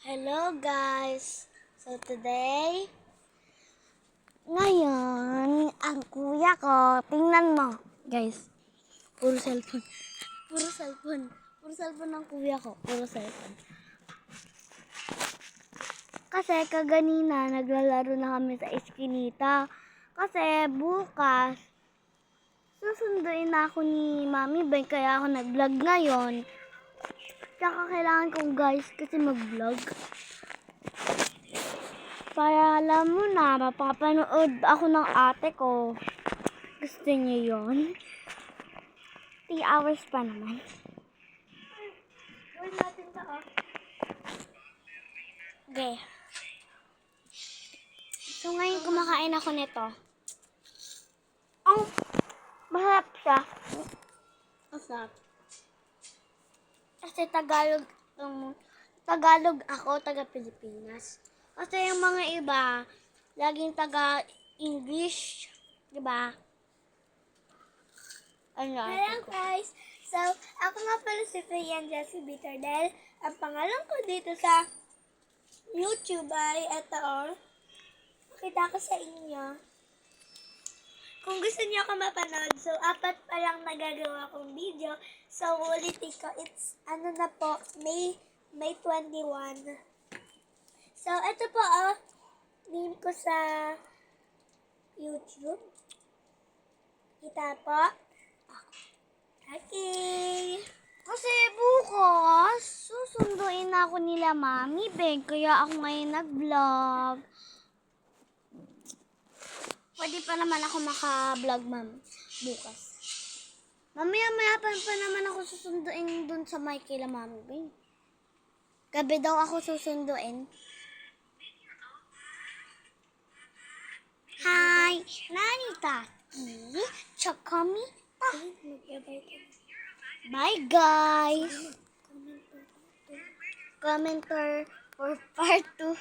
Hello guys! So today, ngayon, ang kuya ko, tingnan mo. Guys, puro cellphone. Puro cellphone. Puro cellphone ng kuya ko. Puro cellphone. Kasi kaganina, naglalaro na kami sa eskinita. Kasi bukas, susunduin na ako ni Mami Ben, kaya ako nag-vlog ngayon. Tsaka kailangan ko guys kasi mag-vlog. Para alam mo na, mapapanood ako ng ate ko. Gusto niyo yun? 3 hours pa naman. Gawin natin ito, oh. Okay. So ngayon kumakain ako nito. Masarap siya. Masarap. Kasi Tagalog ako, taga Pilipinas. Kasi yung mga iba, laging taga English, di ba? Hello guys! So, ako nga pala si Fayan Jessie Bitardel. Ang pangalan ko dito sa YouTube ay ito, oh. Pakita ko sa inyo. Kung gusto niyo ako mapanood, so 4 pa lang nagagawa kong video. So, ulitin ko, it's na po, May 21. So, ito po, oh, name ko sa YouTube. Kita po. Okay. Kasi bukas, susunduin na ako nila Mami Ben, kaya ako ngayon nag-vlog. Pwede pa naman ako maka-vlog, ma'am, bukas. Mamaya-maya pa naman ako susunduin dun sa may kila Mami Ben. Gabi daw ako susunduin. Hi! Nani tati? Chakami? Bye guys! Commenter for part 2.